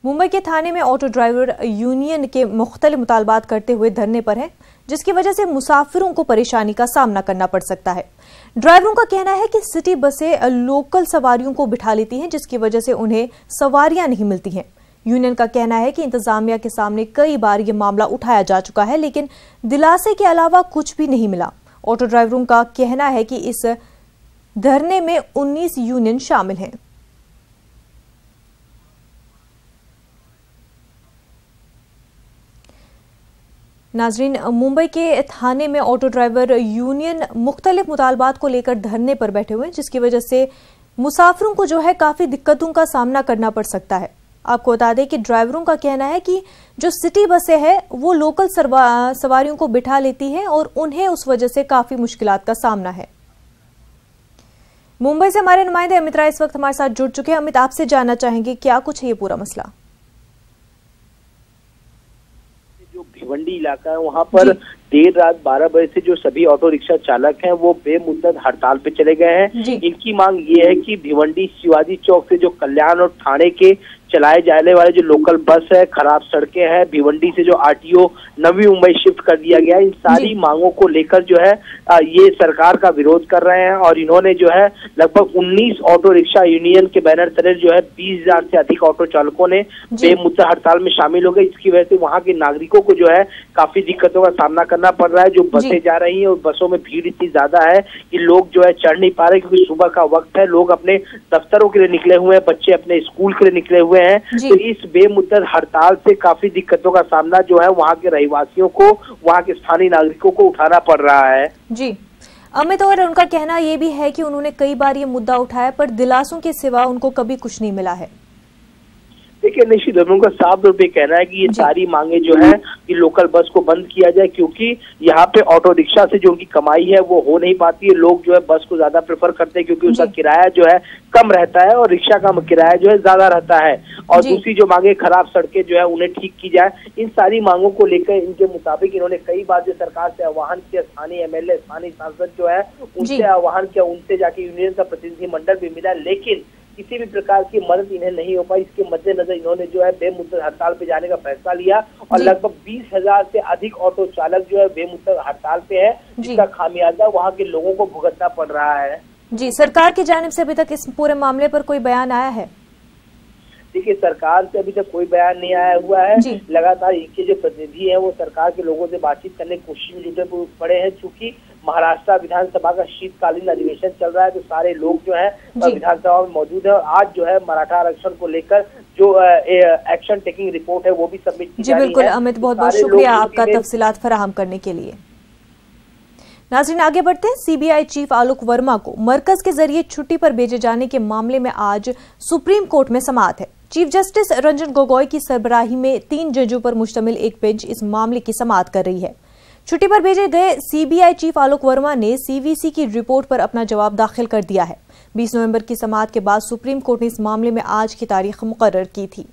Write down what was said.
मुंबई के थाने में auto driver union के मुख्तलिफ मुतालबात करते हुए धरने पर है, जिसकी वजह से मुसाफिरों को परेशानी का सामना करना पड़ सकता है। ड्राइवरों का कहना है कि सिटी बसें लोकल सवारियों को बिठा लेती हैं, जिसकी वजह से उन्हें सवारियां नहीं मिलती हैं। यूनियन का कहना है कि इंतजामिया के सामने कई बार ये मामला उठाया जा चुका है, लेकिन दिलासे के अलावा कुछ भी नहीं मिला। ऑटो ड्राइवरों का कहना है कि इस धरने में 19 यूनियन शामिल हैं। नाजरीन, मुंबई के थाने में ऑटो ड्राइवर यूनियन मुख्तलिफ मुतालबात को लेकर धरने पर बैठे हुए हैं, जिसकी वजह से मुसाफिरों को जो है काफी दिक्कतों का सामना करना पड़ सकता है। आपको बता दें कि ड्राइवरों का कहना है कि जो सिटी बसें हैं वो लोकल सवारियों को बिठा लेती हैं और उन्हें उस वजह से काफी मुश्किलात का सामना है। मुंबई से हमारे नुमाइंदे अमित राय इस वक्त हमारे साथ जुड़ चुके हैं। अमित, आपसे जानना चाहेंगे क्या कुछ है ये पूरा मसला? जो भिवंडी इलाका है वहाँ पर देर रात 12 बजे से जो सभी ऑटो रिक्शा चालक हैं वो बेमुद्दत हड़ताल पे चले गए हैं। इनकी मांग ये है कि भिवंडी शिवाजी चौक से जो कल्याण और थाने के चलाए जाने वाले जो लोकल बस है, खराब सड़कें हैं, भिवंडी से जो आरटीओ नवी मुंबई शिफ्ट कर दिया गया है, इन सारी मांगों को लेकर जो है ये सरकार का विरोध कर रहे हैं। और इन्होंने जो है लगभग 19 ऑटो रिक्शा यूनियन के बैनर तले जो है 20,000 से अधिक ऑटो चालकों ने बेमुद्दत हड़ताल में शामिल हो गए। इसकी वजह से वहाँ के नागरिकों को जो है काफी दिक्कतों का सामना करना पड़ रहा है। जो बसें जा रही हैं और बसों में भीड़ इतनी ज्यादा है कि लोग जो है चढ़ नहीं पा रहे, क्योंकि सुबह का वक्त है, लोग अपने दफ्तरों के लिए निकले हुए हैं, बच्चे अपने स्कूल के लिए निकले हुए हैं। तो इस बेमुद्दत हड़ताल से काफी दिक्कतों का सामना जो है वहाँ के रहवासियों को, वहाँ के स्थानीय नागरिकों को उठाना पड़ रहा है। जी अमित, और उनका कहना ये भी है कि उन्होंने कई बार ये मुद्दा उठाया पर दिलासों के सिवा उनको कभी कुछ नहीं मिला है। देखिए, निश्चित उनका साफ तौर पे कहना है कि ये सारी मांगे जो है कि लोकल बस को बंद किया जाए, क्योंकि यहाँ पे ऑटो रिक्शा से जो उनकी कमाई है वो हो नहीं पाती है। लोग जो है बस को ज्यादा प्रेफर करते हैं क्योंकि उसका किराया जो है कम रहता है और रिक्शा का किराया जो है ज्यादा रहता है। और दूसरी जो मांगे, खराब सड़कें जो है उन्हें ठीक की जाए। इन सारी मांगों को लेकर इनके मुताबिक इन्होंने कई बार जो सरकार से आह्वान किया, स्थानीय एमएलए, स्थानीय सांसद जो है उनसे आह्वान किया, उनसे जाके यूनियन का प्रतिनिधिमंडल भी मिला, लेकिन किसी भी प्रकार की मदद इन्हें नहीं हो पाई। इसके मद्देनजर इन्होंने जो है बेमुद्दत हड़ताल पे जाने का फैसला लिया और लगभग 20,000 से अधिक ऑटो चालक जो है बेमुद्दत हड़ताल पे है, जिसका खामियाजा वहाँ के लोगों को भुगतना पड़ रहा है। जी, सरकार की जानिब से अभी तक इस पूरे मामले पर कोई बयान आया है? देखिए, सरकार से अभी तक कोई बयान नहीं आया हुआ है। लगातार इनके जो प्रतिनिधि हैं वो सरकार के लोगों से बातचीत करने की कोशिश में जुटे पड़े हैं। चूंकि महाराष्ट्र विधानसभा का शीतकालीन अधिवेशन चल रहा है, तो सारे लोग जो है विधानसभा में मौजूद है और आज जो है मराठा आरक्षण को लेकर जो एक्शन टेकिंग रिपोर्ट है वो भी सबमिट की जा रही है। बिल्कुल अमित, बहुत बहुत शुक्रिया आपका तफसीलात फराहम करने के लिए। नाज़रीन, आगे बढ़ते हैं। सीबीआई चीफ आलोक वर्मा को मरकज के जरिए छुट्टी पर भेजे जाने के मामले में आज सुप्रीम कोर्ट में समाअत है। चीफ जस्टिस रंजन गोगोई की सरबराही में 3 जजों पर मुश्तमिल एक बेंच इस मामले की समाअत कर रही है। छुट्टी पर भेजे गए सीबीआई चीफ आलोक वर्मा ने सीवीसी की रिपोर्ट पर अपना जवाब दाखिल कर दिया है। 20 नवंबर की समाअत के बाद सुप्रीम कोर्ट ने इस मामले में आज की तारीख मुकर्रर की थी।